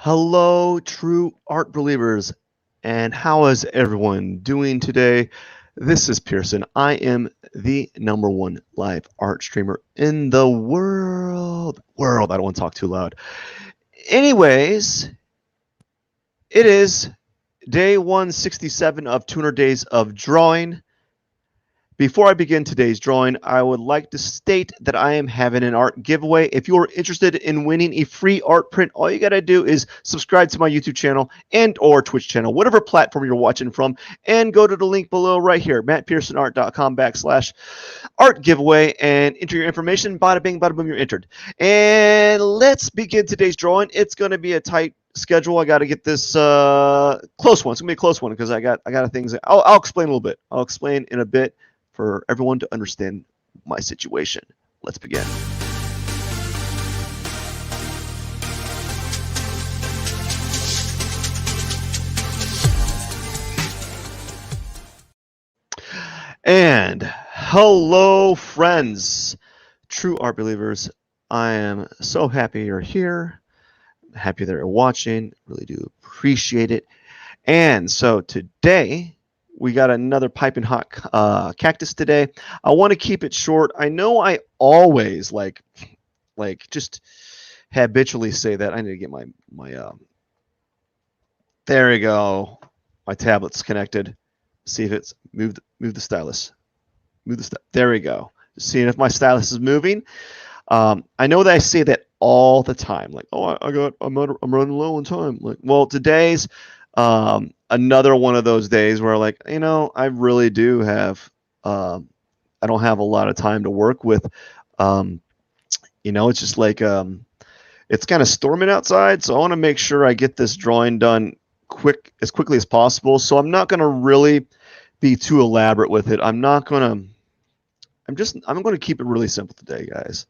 Hello, true art believers, and how is everyone doing today? This is Pierson. I am the number one live art streamer in the world. I don't want to talk too loud. Anyways, it is day 167 of 200 days of drawing. Before I begin today's drawing, I would like to state that I am having an art giveaway. If you are interested in winning a free art print, all you got to do is subscribe to my YouTube channel and or Twitch channel, whatever platform you're watching from, and go to the link below right here, mattpearsonart.com/art giveaway, and enter your information. Bada bing, bada boom, you're entered. And let's begin today's drawing. It's going to be a tight schedule. I got to get this close one. It's gonna be a close one because I got things. I'll explain a little bit. I'll explain in a bit for everyone to understand my situation. Let's begin. And hello, friends, true art believers. I am so happy you're here. Happy that you're watching. Really do appreciate it. And so today we got another piping hot cactus today. I want to keep it short. I know I always like just habitually say that. I need to get my there we go. My tablet's connected. See if it's move the stylus. There we go. Seeing if my stylus is moving. I know that I say that all the time. Like, oh, I'm running low on time. Like, well, today's another one of those days where, like, I really do have. I don't have a lot of time to work with. It's just like it's kind of storming outside, so I want to make sure I get this drawing done as quickly as possible. So I'm not going to really be too elaborate with it. I'm going to keep it really simple today, guys.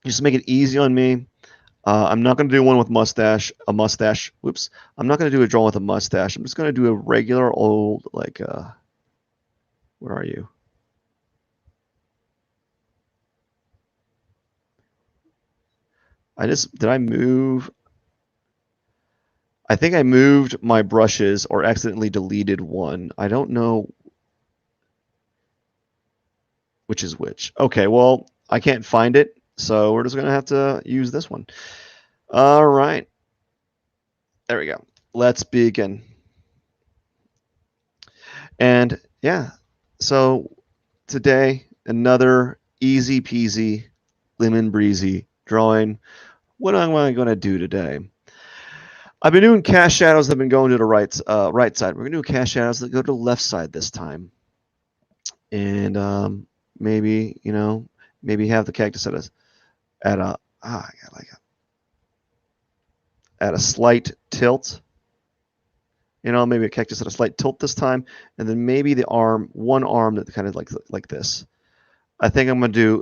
Just make it easy on me. I'm not going to do one with a mustache. Whoops. I'm not going to do a drawing with a mustache. I'm just going to do a regular old, like, where are you? Did I move? I think I moved my brushes or accidentally deleted one. I don't know which is which. Okay, well, I can't find it, so we're just going to have to use this one. All right. There we go. Let's begin. And yeah, so today, another easy peasy, lemon breezy drawing. What am I going to do today? I've been doing cast shadows that have been going to the right side. We're going to do cast shadows that go to the left side this time. And maybe, maybe have the cactus at a slight tilt. Maybe a cactus at a slight tilt this time, and then maybe one arm that kind of like this. I think I'm gonna do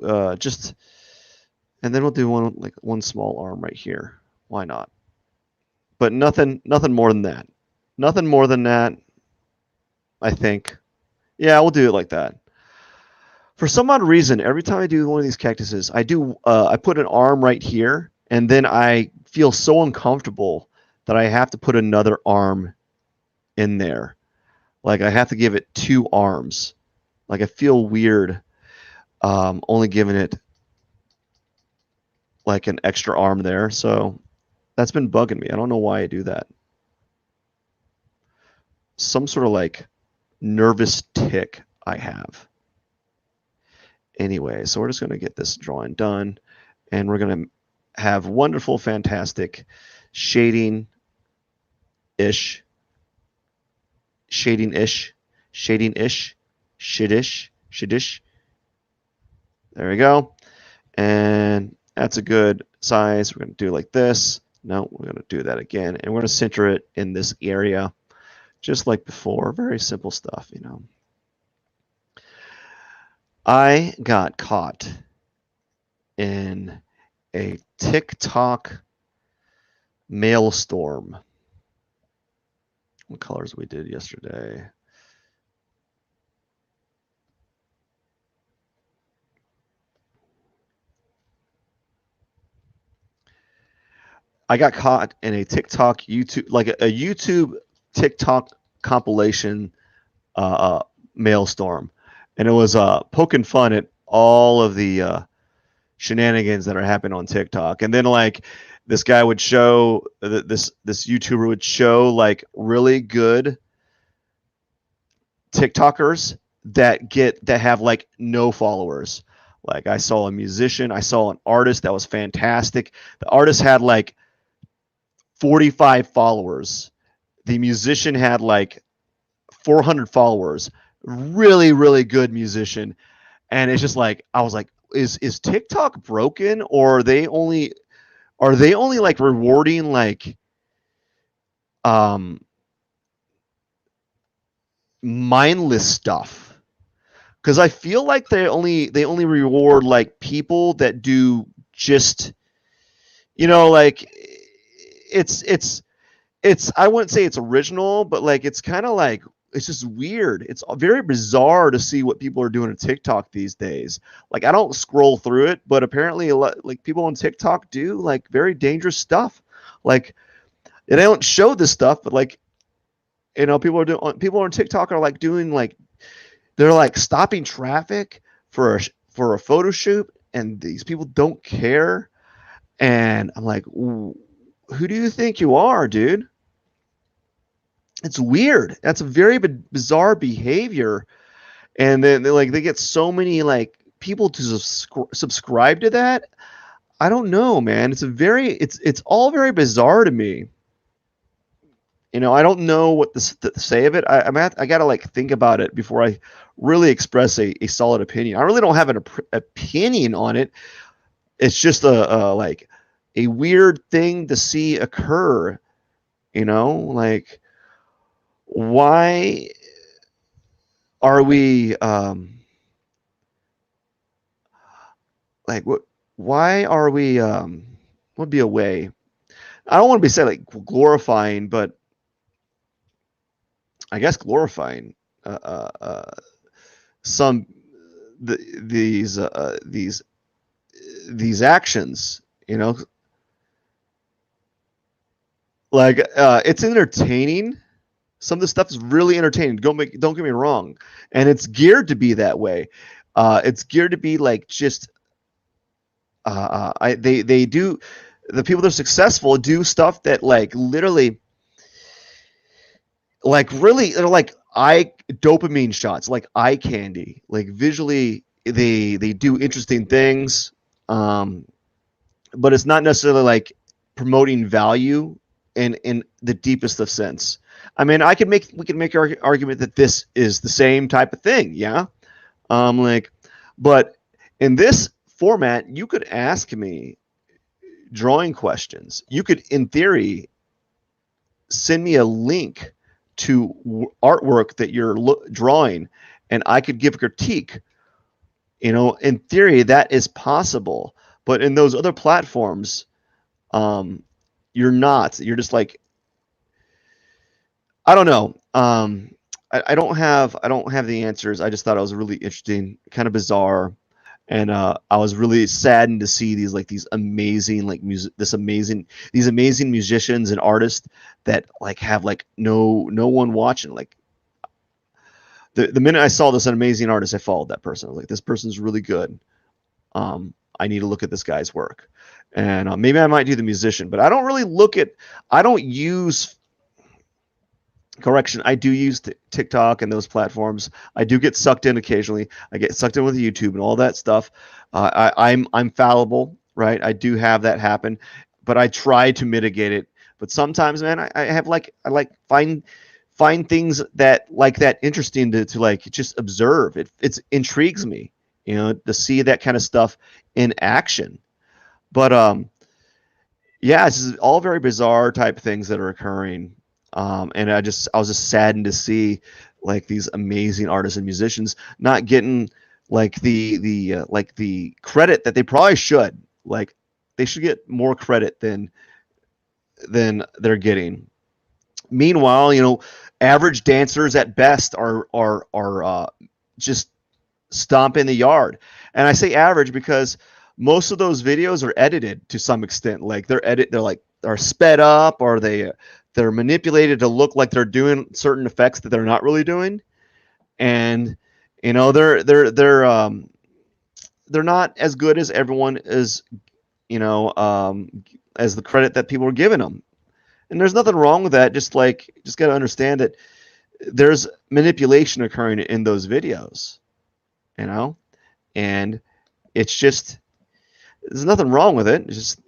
and then we'll do one small arm right here. Why not? But nothing more than that. Nothing more than that. I think. Yeah, we'll do it like that. For some odd reason, every time I do one of these cactuses, I put an arm right here, and then I feel so uncomfortable that I have to put another arm in there. Like I have to give it two arms. Like I feel weird only giving it like an extra arm there. So that's been bugging me. I don't know why I do that. Some sort of like nervous tick I have. Anyway, so we're just going to get this drawing done, and we're going to have wonderful, fantastic shading-ish. Shadish. There we go. And that's a good size. We're going to do it like this. No, we're going to do that again. And we're going to center it in this area, just like before. Very simple stuff, I got caught in a TikTok maelstrom. What colors we did yesterday? I got caught in a TikTok YouTube, like a YouTube TikTok compilation maelstrom, and it was poking fun at all of the shenanigans that are happening on TikTok. And then like this guy would show this YouTuber would show like really good TikTokers that have like no followers. Like I saw a musician, I saw an artist that was fantastic. The artist had like 45 followers. The musician had like 400 followers. Really, really good musician. And it's just like I was like, is TikTok broken, or are they only like rewarding like um mindless stuff? Because I feel like they only reward like people that do just like it's I wouldn't say it's original, but like it's kind of like it's just weird. It's very bizarre to see what people are doing on TikTok these days. Like I don't scroll through it, but apparently a lot like people on TikTok do like very dangerous stuff. Like they don't show this stuff, but like people on TikTok are like doing like they're like stopping traffic for a photo shoot, and these people don't care. And I'm like, who do you think you are, dude? It's weird. That's a very bizarre behavior. And then they get so many like people to subscribe to that. I don't know, man. It's all very bizarre to me. I don't know what to say of it. I gotta like think about it before I really express a solid opinion. I really don't have an opinion on it. It's just a like a weird thing to see occur. Like why are we like what? Why are we would be a way? I don't want to be said like glorifying, but I guess glorifying some these actions. Like it's entertaining. Some of the stuff is really entertaining. Don't get me wrong, and it's geared to be that way. It's geared to be like just they do the people that are successful do stuff that like literally like really they're like eye dopamine shots, like eye candy, like visually they do interesting things, but it's not necessarily like promoting value in the deepest of sense. I mean, we can make our argument that this is the same type of thing, yeah. Like, but in this format, you could ask me drawing questions. You could, in theory, send me a link to artwork that you're drawing, and I could give a critique. In theory, that is possible. But in those other platforms, you're not. You're just like, I don't know. I don't have the answers. I just thought it was really interesting, kind of bizarre, and I was really saddened to see these amazing like these amazing musicians and artists that like have like no one watching. Like the minute I saw this amazing artist, I followed that person. I was like, this person's really good. I need to look at this guy's work, and maybe I might do the musician, but I don't really look at. I don't use. Correction, I do use TikTok and those platforms. I do get sucked in occasionally. I get sucked in with YouTube and all that stuff. I'm fallible, right? I do have that happen, but I try to mitigate it. But sometimes, man, I like find things that interesting to like just observe. It intrigues me, to see that kind of stuff in action. But yeah, it's just all very bizarre type things that are occurring. And I was just saddened to see like these amazing artists and musicians not getting like the credit that they probably should. Like they should get more credit than they're getting. Meanwhile, average dancers at best are just stomping the yard. And I say average because most of those videos are edited to some extent. Like they're like are sped up, or they're manipulated to look like they're doing certain effects that they're not really doing, and they're not as good as everyone is, as the credit that people are giving them. And there's nothing wrong with that. Just got to understand that there's manipulation occurring in those videos, and it's just, there's nothing wrong with it. It's just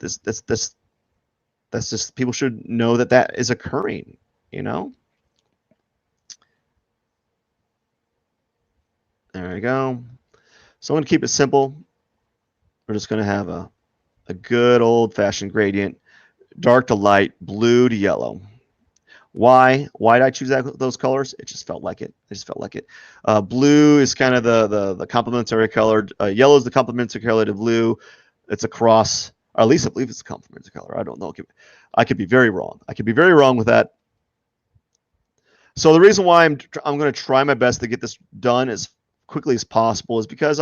that's just, people should know that is occurring. There we go. So I'm going to keep it simple. We're just going to have a good old-fashioned gradient, dark to light, blue to yellow. Why did I choose those colors? It just felt like it. Blue is kind of the complementary color. Yellow is the complementary color to blue. It's a cross, or at least I believe it's a complementary color. I don't know. I could be very wrong. With that. So the reason why I'm going to try my best to get this done as quickly as possible is because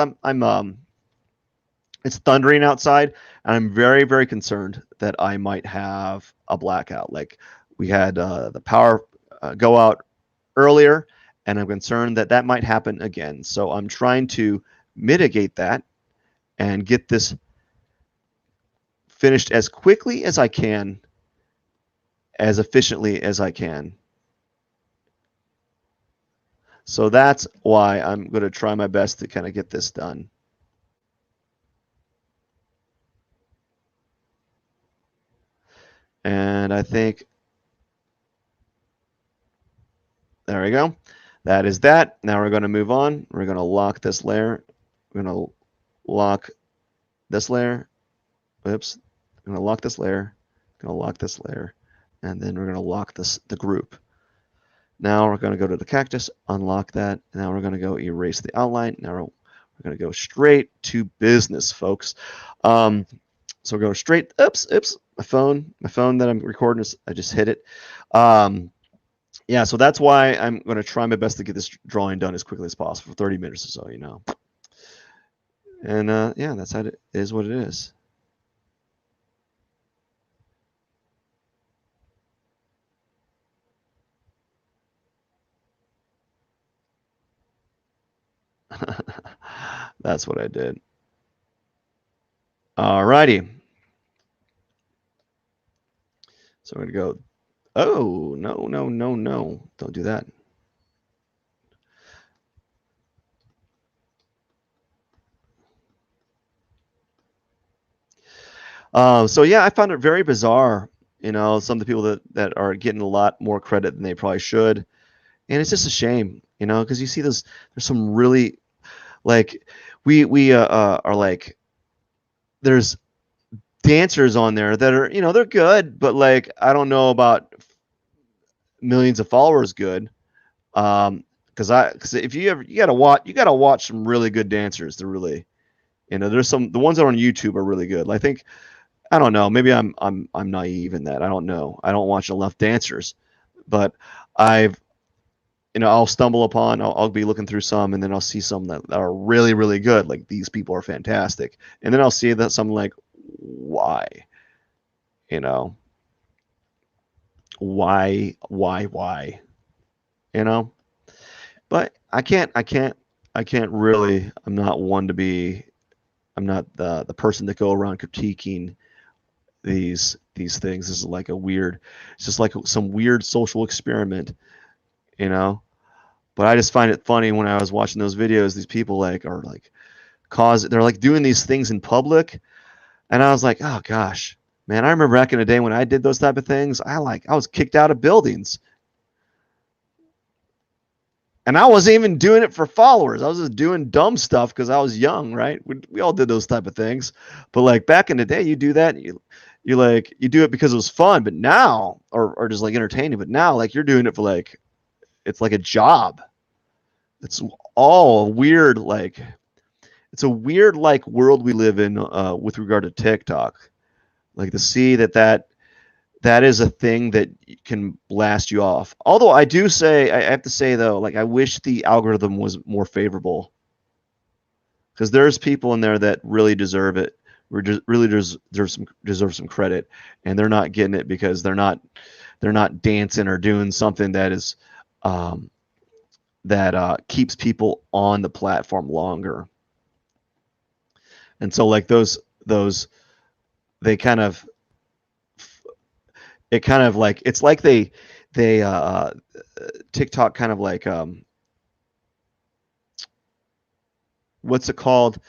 it's thundering outside, and I'm very, very concerned that I might have a blackout. Like we had the power go out earlier, and I'm concerned that might happen again. So I'm trying to mitigate that and get this finished as quickly as I can, as efficiently as I can. So that's why I'm going to try my best to kind of get this done. And I think, there we go. That is that. Now we're going to move on. We're going to lock this layer. We're going to lock this layer. Oops. I'm going to lock this layer. Going to lock this layer. And then we're going to lock the group. Now we're going to go to the cactus, unlock that. Now we're going to go erase the outline. Now we're going to go straight to business, folks. So we'll go straight. Oops. My phone that I'm recording, I just hit it. Yeah, so that's why I'm going to try my best to get this drawing done as quickly as possible, for 30 minutes or so, And yeah, that's how it is, what it is. That's what I did. Alrighty. So we're going to go, oh, no. Don't do that. So yeah, I found it very bizarre. Some of the people that are getting a lot more credit than they probably should, and it's just a shame. Because you see there's some really, like, we are like, there's dancers on there that are, they're good, but like, I don't know about millions of followers good. Because if you gotta watch some really good dancers to really, there's the ones that are on YouTube are really good. I think, I don't know, maybe I'm naive in that. I don't know. I don't watch enough dancers, but I'll stumble upon, I'll be looking through some, and then I'll see some that are really, really good. Like, these people are fantastic. And then I'll see that some, like, why? Why? But I can't really, I'm not the person to go around critiquing these things. This is like it's just like some weird social experiment, But I just find it funny when I was watching those videos, these people they're like doing these things in public, and I was like, oh gosh, man, I remember back in the day when I did those type of things, I was kicked out of buildings. And I wasn't even doing it for followers. I was just doing dumb stuff because I was young, right? We all did those type of things. But like back in the day, you do that, you do it because it was fun. But now, or just like entertaining. But now, like, you're doing it for it's like a job. It's all weird. It's a weird world we live in with regard to TikTok. Like, to see that is a thing that can blast you off. Although I have to say though, I wish the algorithm was more favorable, because there's people in there that really deserve it, really deserve some credit, and they're not getting it because they're not dancing or doing something that is that keeps people on the platform longer. And so like those they kind of it kind of like it's like they TikTok kind of like what's it called?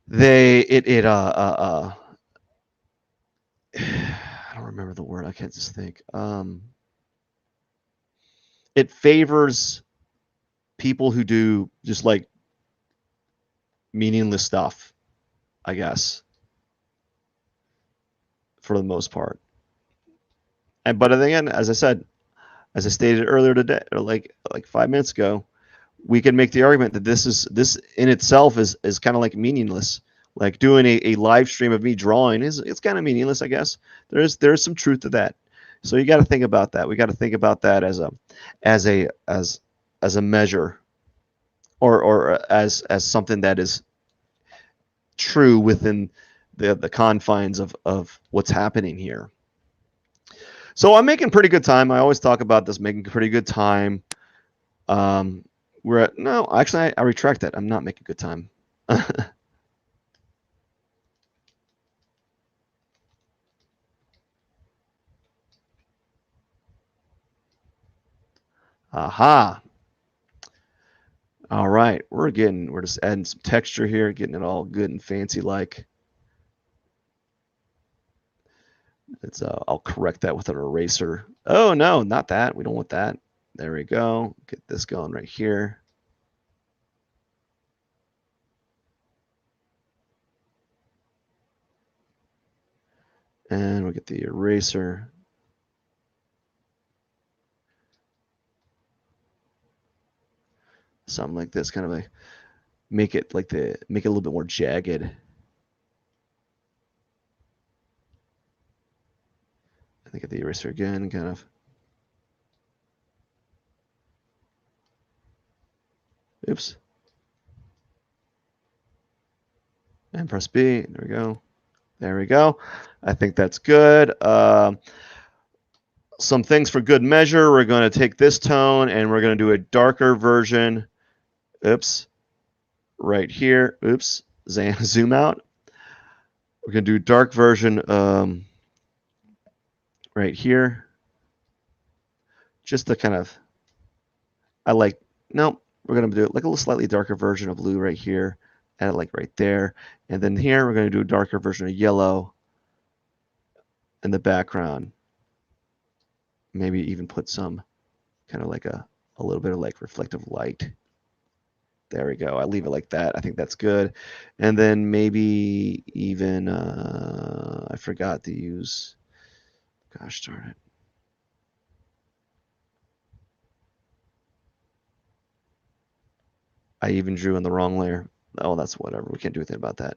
They it I don't remember the word. I can't just think. It favors people who do just like meaningless stuff, I guess, for the most part. And but again, as I stated earlier today, or like 5 minutes ago, we can make the argument that this in itself is kind of like meaningless. Like doing a live stream of me drawing it's kind of meaningless, I guess. There's some truth to that. So you got to think about that. We got to think about that as a measure, or as something that is true within the confines of what's happening here. So I'm making pretty good time. I always talk about this, making pretty good time. No, actually, I retract that. I'm not making good time. Aha. All right, we're just adding some texture here, getting it all good and fancy like. I'll correct that with an eraser. Oh no, not that. We don't want that. There we go. Get this going right here. And we'll get the eraser. Something like this, kind of like make it a little bit more jagged. I think at the eraser again, kind of. Oops. And press B. There we go. There we go. I think that's good. Some things for good measure. We're going to take this tone and we're going to do a darker version. Oops. Right here. Oops. Zoom out. We're going to do dark version right here. Just to kind of, no, we're going to do it like a little slightly darker version of blue right here. Add it like right there. And then here we're going to do a darker version of yellow in the background. Maybe even put some kind of like a little bit of like reflective light. There we go. I leave it like that. I think that's good. And then maybe even, I forgot to use, gosh darn it. I even drew in the wrong layer. Oh, that's whatever. We can't do anything about that.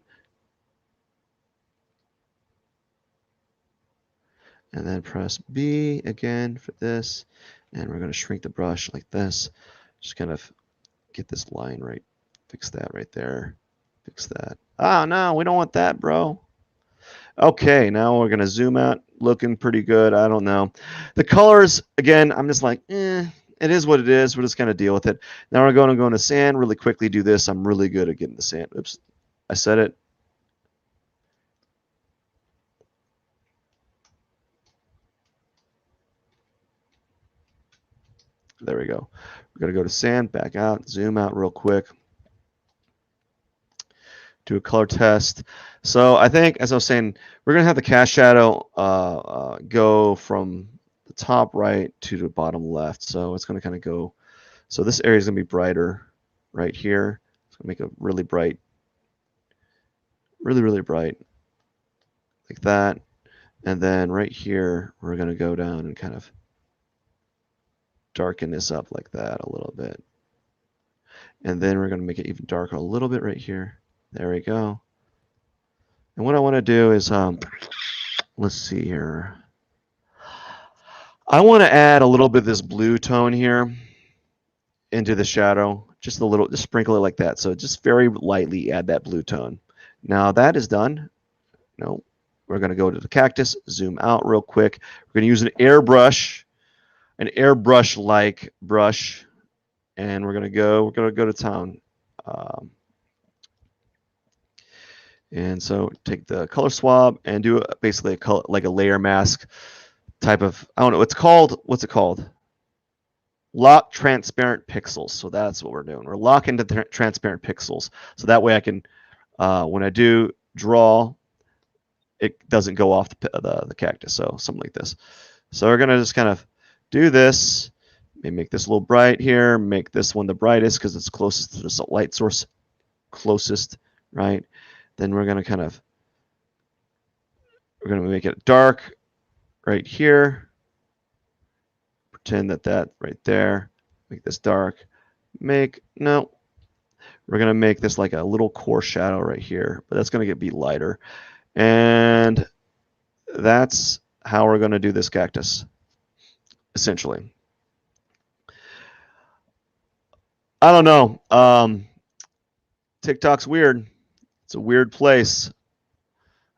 And then press B again for this. And we're going to shrink the brush like this. Just kind of get this line right. Fix that right there. Fix that. Oh, no, we don't want that, bro. Okay, now we're going to zoom out. Looking pretty good. I don't know. The colors, again, I'm just like, it is what it is. We're just going to deal with it. Now we're going to go into sand. Really quickly do this. I'm really good at getting the sand. Oops, I said it. There we go. We're going to go to sand, back out, zoom out real quick. Do a color test. So I think, as I was saying, we're going to have the cast shadow go from the top right to the bottom left. So it's going to kind of go. So this area is going to be brighter right here. It's going to make it really bright. Really, really bright. Like that. And then right here, we're going to go down and kind of darken this up like that a little bit. And then we're going to make it even darker a little bit right here. There we go. And what I want to do is, let's see here. I want to add a little bit of this blue tone here into the shadow. Just a little, just sprinkle it like that. So just very lightly add that blue tone. Now that is done. No, we're going to go to the cactus, zoom out real quick. We're going to use an airbrush-like brush, and we're going to go to town. And so take the color swab and do basically a color, like a layer mask type of, I don't know, what's it called? Lock transparent pixels. So that's what we're doing. We're locking the transparent pixels. So that way I can, when I do draw, it doesn't go off the cactus. So something like this. So we're going to just kind of do this. Maybe make this a little bright here. Make this one the brightest because it's closest to the light source. Closest, right? Then we're going to make it dark right here. Pretend that right there. Make this dark. We're going to make this like a little core shadow right here, but that's going to be lighter. And that's how we're going to do this cactus, essentially. I don't know. TikTok's weird. It's a weird place.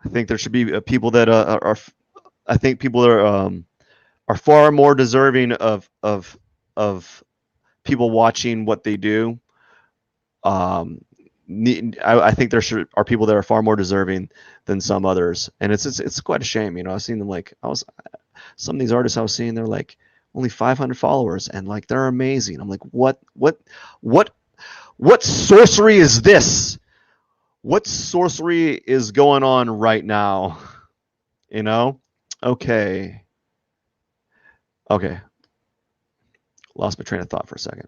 I think there should be people that I think people that are far more deserving of people watching what they do. I think there are people that are far more deserving than some others, and it's quite a shame. You know, I've seen them some of these artists I was seeing, they're like only 500 followers, and like they're amazing. I'm like, what sorcery is this? What sorcery is going on right now? You know? Okay. Lost my train of thought for a second.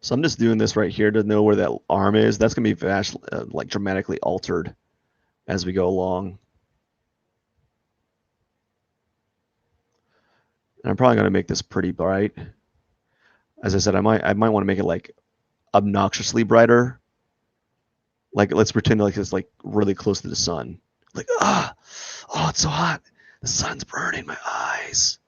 So I'm just doing this right here to know where that arm is. That's going to be like dramatically altered as we go along. And I'm probably going to make this pretty bright. As I said, I might want to make it like obnoxiously brighter. Like, let's pretend like it's like really close to the sun. Like, oh, it's so hot. The sun's burning my eyes.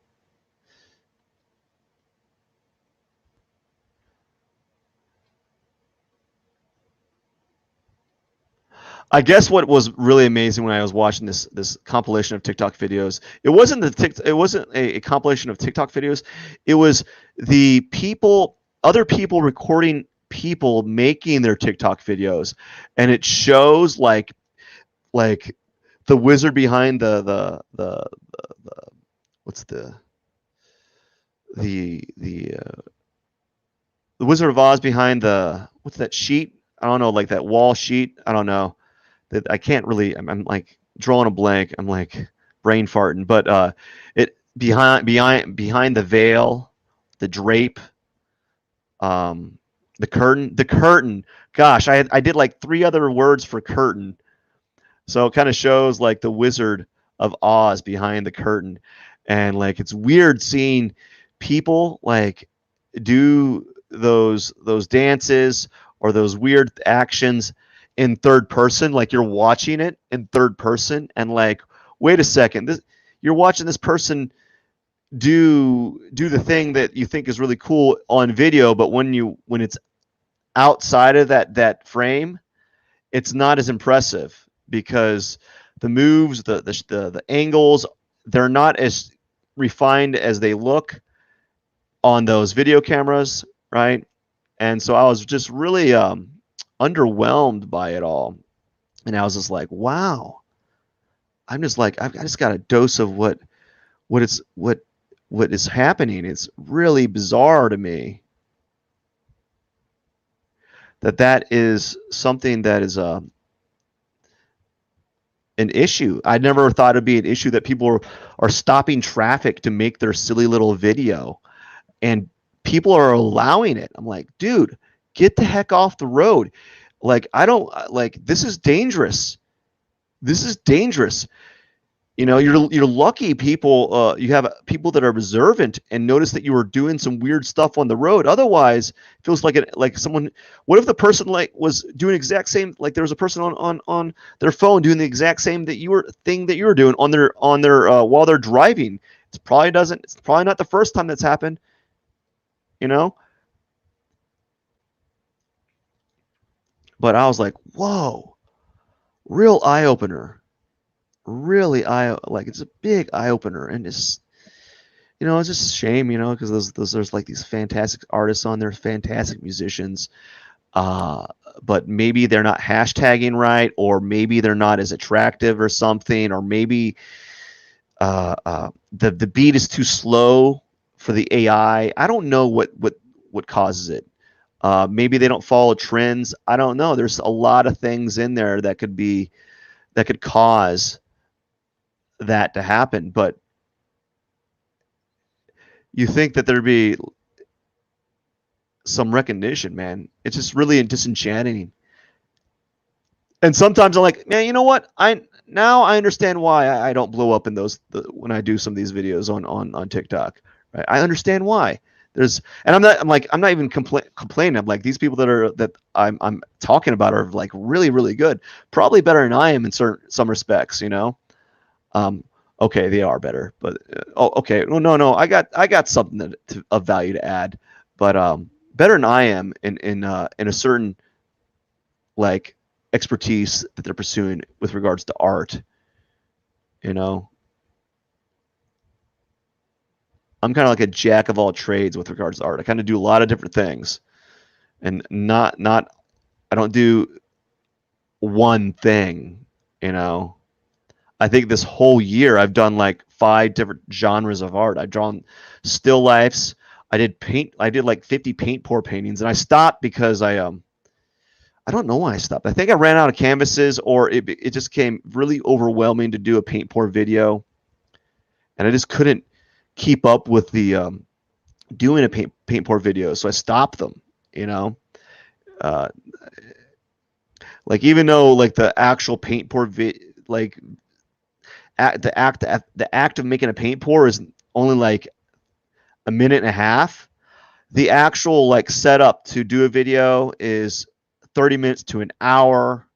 I guess what was really amazing when I was watching this compilation of TikTok videos, it wasn't a compilation of TikTok videos. It was other people recording people making their TikTok videos, and it shows like the wizard behind the Wizard of Oz behind what's that sheet? I don't know, like that wall sheet. I don't know. That I can't really. I'm like drawing a blank. I'm like brain farting. But it behind the veil, the drape, the curtain. Gosh, I did like 3 other words for curtain. So it kind of shows like the Wizard of Oz behind the curtain, and like it's weird seeing people like do those dances or those weird actions in third person, like you're watching it in third person, and like, wait a second, you're watching this person do the thing that you think is really cool on video, but when it's outside of that frame, it's not as impressive because the moves, the angles, they're not as refined as they look on those video cameras, right? And so I was just really underwhelmed by it all, and I was just like, wow. I'm just like, I just got a dose of what is happening. It's really bizarre to me that is something that is an issue. I never thought it'd be an issue that people are stopping traffic to make their silly little video, and people are allowing it. I'm like, dude, get the heck off the road. Like, this is dangerous. This is dangerous. You know, you're lucky you have people that are observant and notice that you were doing some weird stuff on the road. Otherwise, it feels like someone. What if the person was doing exact same, like there was a person on their phone doing the exact same thing that you were doing on their while they're driving? It's probably not the first time that's happened, you know. But I was like, whoa, real eye opener. Really like it's a big eye opener, and it's it's just a shame, because there's like these fantastic artists on there, fantastic musicians, uh, but maybe they're not hashtagging right, or maybe they're not as attractive or something, or maybe the beat is too slow for the AI. I don't know what causes it. Maybe they don't follow trends. I don't know. There's a lot of things in there that could cause that to happen. But you think that there'd be some recognition, man. It's just really disenchanting. And sometimes I'm like, man, you know what? I understand why I don't blow up in when I do some of these videos on TikTok. Right? I understand why. And I'm not even complaining. I'm like, these people that I'm talking about are like really, really good, probably better than I am in some respects, Okay, they are better, but okay. Well, no, I got something of value to add, but better than I am in a certain like expertise that they're pursuing with regards to art. I'm kind of like a jack of all trades with regards to art. I kind of do a lot of different things, and not I don't do one thing. I think this whole year I've done like 5 different genres of art. I've drawn still lifes. I did like 50 paint pour paintings, and I stopped because I don't know why I stopped. I think I ran out of canvases, or it just came really overwhelming to do a paint pour video, and I just couldn't keep up with the doing a paint pour video, so I stopped them. Uh, like even though like the actual paint pour like the act of making a paint pour is only like a minute and a half. The actual like setup to do a video is 30 minutes to an hour,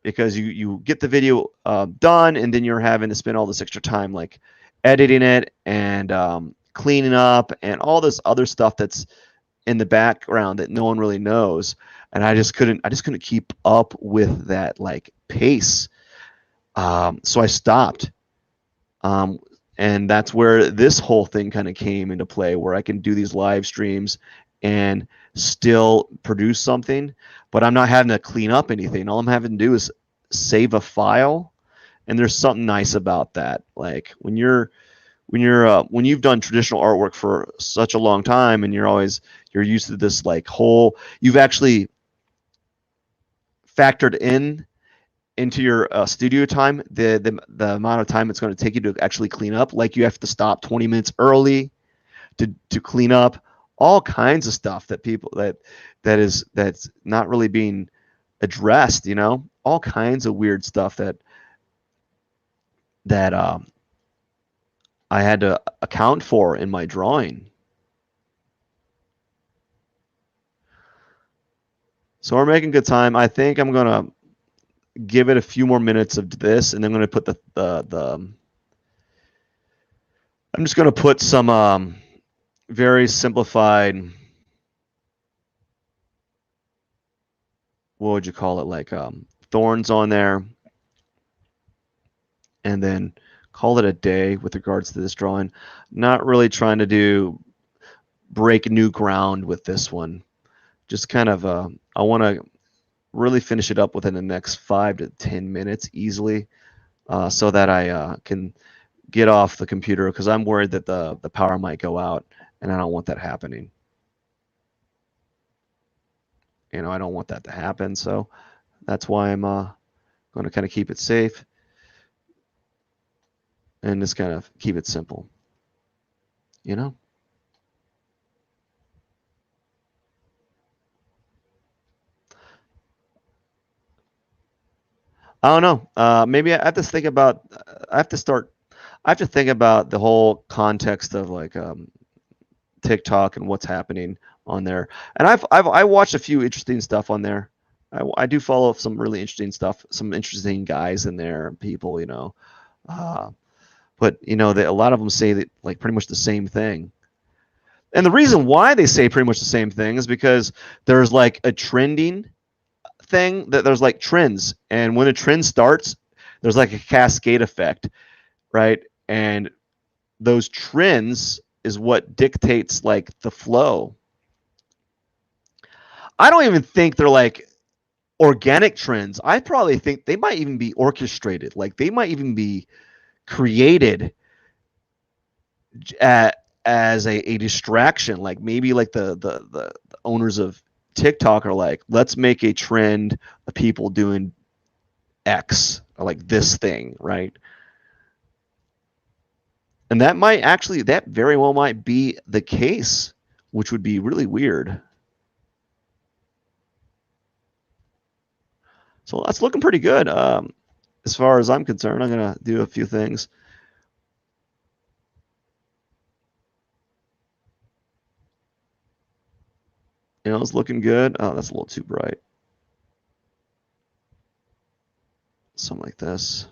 because you get the video done, and then you're having to spend all this extra time like editing it and cleaning up and all this other stuff that's in the background that no one really knows. And I just couldn't keep up with that like pace. So I stopped. And that's where this whole thing kind of came into play, where I can do these live streams and still produce something, but I'm not having to clean up anything. All I'm having to do is save a file, and there's something nice about that. Like when you've done traditional artwork for such a long time, and you're used to this like you've actually factored into your studio time the amount of time it's going to take you to actually clean up. Like you have to stop 20 minutes early to clean up all kinds of stuff that's not really being addressed. All kinds of weird stuff that I had to account for in my drawing. So we're making good time. I think I'm gonna give it a few more minutes of this, and then I'm going to put I'm just going to put some very simplified, what would you call it, like thorns on there, and then call it a day with regards to this drawing. Not really trying to break new ground with this one. Just kind of I want to really finish it up within the next 5 to 10 minutes easily, so that I can get off the computer, because I'm worried that the power might go out, and I don't want that happening. I don't want that to happen, so that's why I'm going to kind of keep it safe and just kind of keep it simple. I don't know. Maybe I have to think about. I have to think about the whole context of like TikTok and what's happening on there. And I watched a few interesting stuff on there. I do follow some really interesting stuff. Some interesting guys in there, people. but a lot of them say that like pretty much the same thing. And the reason why they say pretty much the same thing is because there's like a trending thing, that there's like trends, and when a trend starts, there's like a cascade effect, right? And those trends is what dictates like the flow. I don't even think they're like organic trends. I probably think they might even be orchestrated. Like they might even be created as a distraction. Like maybe like the owners of TikTok are like, let's make a trend of people doing X, or like this thing, right? And that very well might be the case, which would be really weird. So that's looking pretty good. As far as I'm concerned, I'm going to do a few things. It's looking good. Oh, that's a little too bright. Something like this.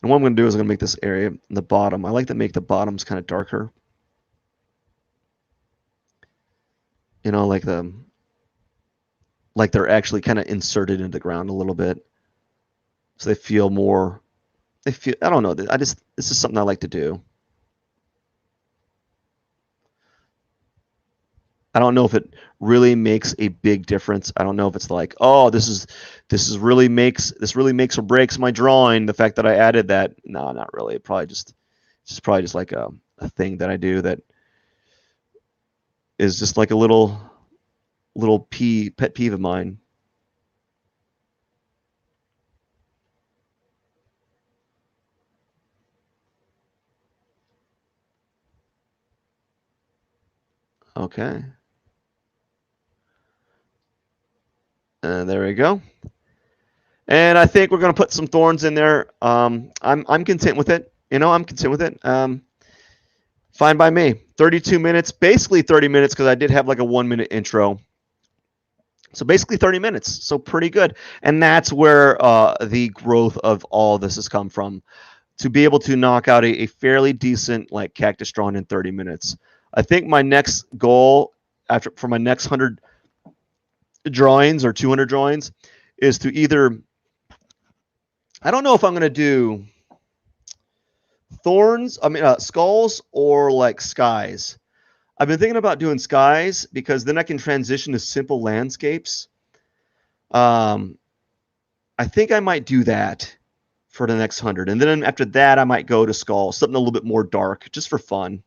And what I'm going to do is I'm going to make this area in the bottom. I like to make the bottoms kind of darker. Like they're actually kind of inserted into the ground a little bit, so they feel more. I don't know. This is something I like to do. I don't know if it really makes a big difference. I don't know if it's like, oh, this really makes or breaks my drawing, the fact that I added that. No, not really. It's probably just like a thing that I do that is just like a little pet peeve of mine. Okay. And there we go. And I think we're going to put some thorns in there. I'm content with it. I'm content with it. Fine by me. 32 minutes, basically 30 minutes, because I did have like a 1-minute intro. So basically 30 minutes. So pretty good. And that's where the growth of all this has come from, to be able to knock out a fairly decent like cactus drawing in 30 minutes. I think my next goal for my next 100 drawings or 200 drawings is to either, I don't know if I'm going to do skulls or like skies. I've been thinking about doing skies because then I can transition to simple landscapes. I think I might do that for the next 100. And then after that, I might go to skulls, something a little bit more dark, just for fun.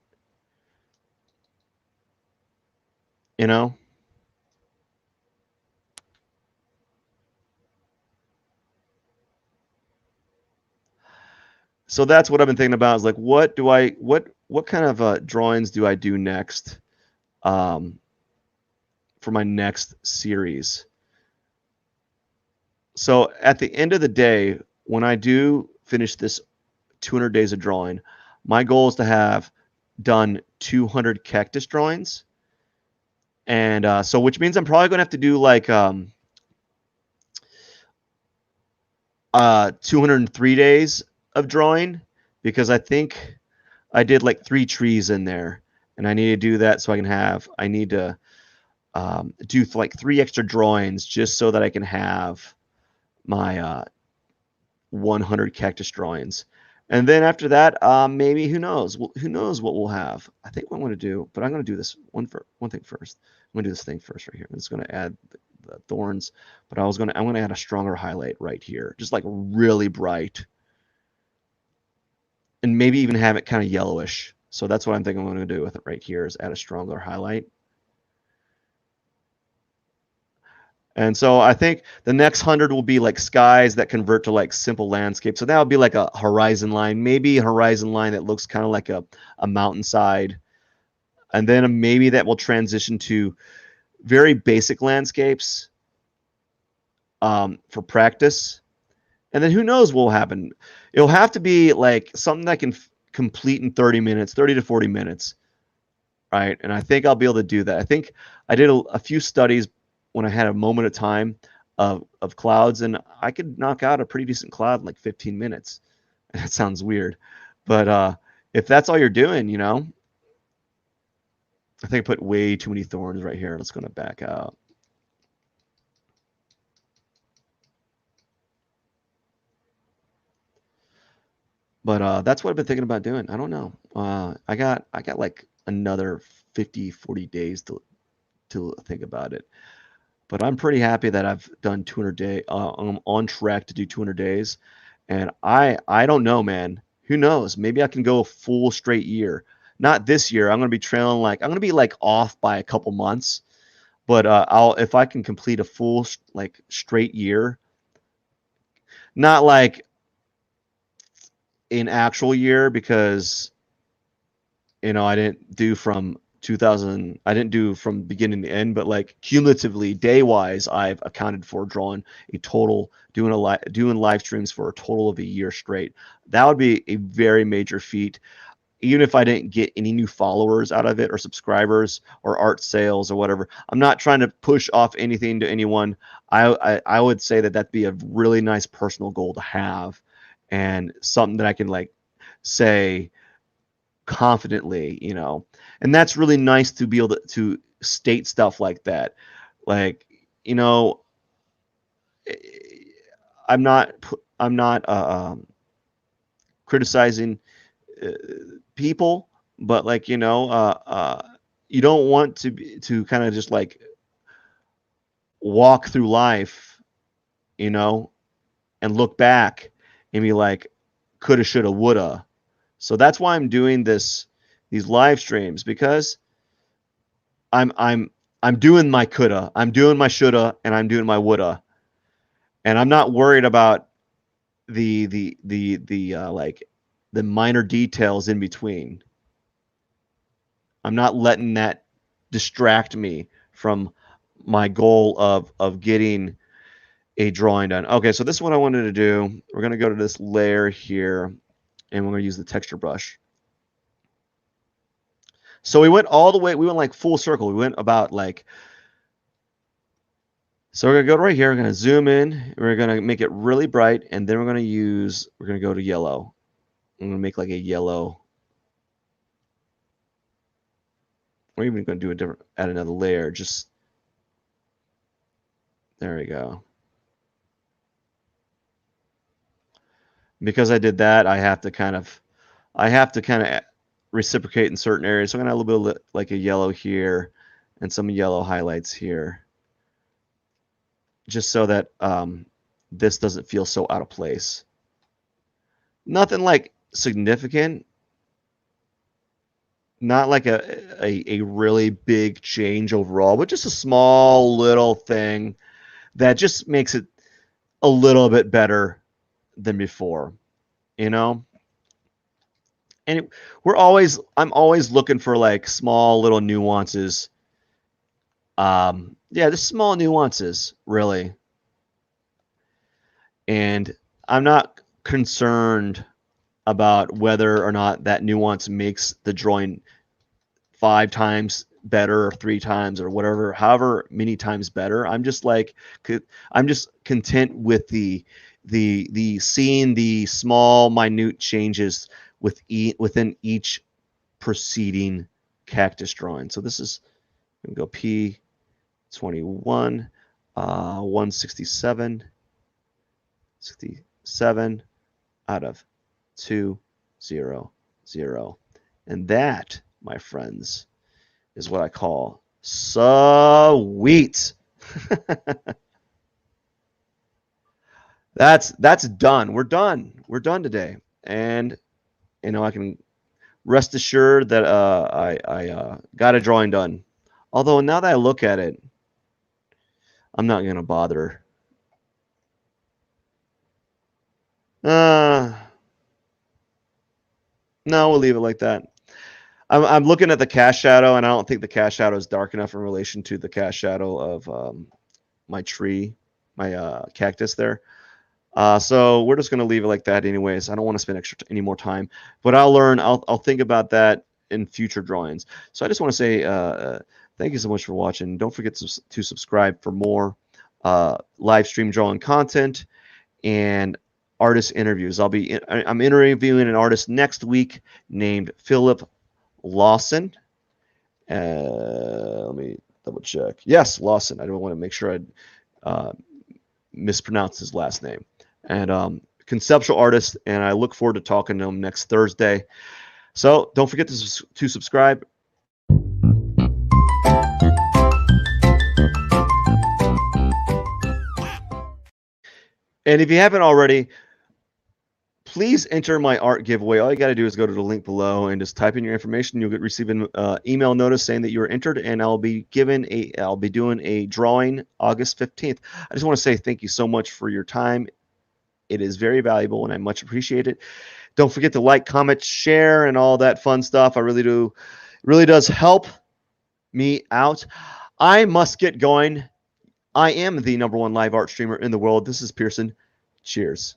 So that's what I've been thinking about, is like, what kind of drawings do I do next for my next series? So at the end of the day, when I do finish this 200 days of drawing, my goal is to have done 200 cactus drawings. And so which means I'm probably going to have to do like 203 days of drawing, because I think I did like 3 trees in there, and I need to do that so I need to do like 3 extra drawings just so that I can have my 100 cactus drawings. And then after that, maybe who knows? Who knows what we'll have? I think what I'm going to do, but I'm going to do this one thing first. I'm going to do this thing first right here. I'm just going to add the thorns, but I'm going to add a stronger highlight right here, just like really bright, and maybe even have it kind of yellowish. So that's what I'm thinking I'm going to do with it right here, is add a stronger highlight. And so I think the next 100 will be like skies that convert to like simple landscape. So that would be like a horizon line, maybe a horizon line that looks kind of like a mountainside. And then maybe that will transition to very basic landscapes for practice. And then who knows what will happen. It'll have to be like something that can complete in 30 minutes, 30 to 40 minutes. Right. And I think I'll be able to do that. I think I did a few studies when I had a moment of time of clouds, and I could knock out a pretty decent cloud in like 15 minutes. That sounds weird, but if that's all you're doing, you know, I think I put way too many thorns right here. Let's go to back out. But that's what I've been thinking about doing. I don't know. I got like another 50, 40 days to think about it. But I'm pretty happy that I've done 200 day. I'm on track to do 200 days, and I don't know, man. Who knows? Maybe I can go a full straight year. Not this year. I'm gonna be trailing like I'm gonna be like off by a couple months. But I'll if I can complete a full like straight year, not like an actual year because I didn't do from 2000. I didn't do from beginning to end, but like cumulatively, day wise, I've accounted for drawing a total doing live streams for a total of a year straight. That would be a very major feat. Even if I didn't get any new followers out of it or subscribers or art sales or whatever, I'm not trying to push off anything to anyone. I would say that that'd be a really nice personal goal to have, and something that I can like say confidently, and that's really nice to be able to state stuff like that. Like, I'm not criticizing uh, people, but like, you don't want to kind of just like walk through life, and look back and be like, coulda, shoulda, woulda. So that's why I'm doing these live streams, because I'm doing my coulda, I'm doing my shoulda, and I'm doing my woulda, and I'm not worried about the like the minor details in between. I'm not letting that distract me from my goal of getting a drawing done. Okay, so this is what I wanted to do. We're going to go to this layer here, and we're going to use the texture brush. So we went all the way, we went like full circle. We went about like, so we're going to go right here. We're going to zoom in. We're going to make it really bright, and then we're going to go to yellow. I'm going to make like a yellow. We're even going to do add another layer. Just, there we go. Because I did that, I have to kind of reciprocate in certain areas. So I'm going to add a little bit of like a yellow here and some yellow highlights here, just so that this doesn't feel so out of place. Nothing like significant, not like a really big change overall, but just a small little thing that just makes it a little bit better than before, And I'm always looking for like small little nuances. Yeah, just small nuances, really. And I'm not concerned about whether or not that nuance makes the drawing 5 times better or 3 times or whatever, however many times better. I'm just content with the seeing the small minute changes within each preceding cactus drawing. So this is going to go P21, 167, 67 out of 200, and that, my friends, is what I call sweet. That's done. We're done. We're done today, and I can rest assured that I got a drawing done. Although now that I look at it, I'm not gonna bother. No, we'll leave it like that. I'm looking at the cast shadow, and I don't think the cast shadow is dark enough in relation to the cast shadow of my tree, my cactus there. So we're just going to leave it like that anyways. I don't want to spend any more time, but I'll think about that in future drawings. So I just want to say thank you so much for watching. Don't forget to subscribe for more. live stream drawing content, and artist interviews. I'm interviewing an artist next week named Philip Lawson. Let me double check. Yes, Lawson. I don't want to make sure I mispronounce his last name. And conceptual artist, and I look forward to talking to him next Thursday. So don't forget to subscribe. And if you haven't already, please enter my art giveaway. All you got to do is go to the link below and just type in your information. You'll receive an email notice saying that you were entered, and I'll be doing a drawing August 15th. I just want to say thank you so much for your time. It is very valuable, and I much appreciate it. Don't forget to like, comment, share, and all that fun stuff. I really do. It really does help me out. I must get going. I am the #1 live art streamer in the world. This is Pierson. Cheers.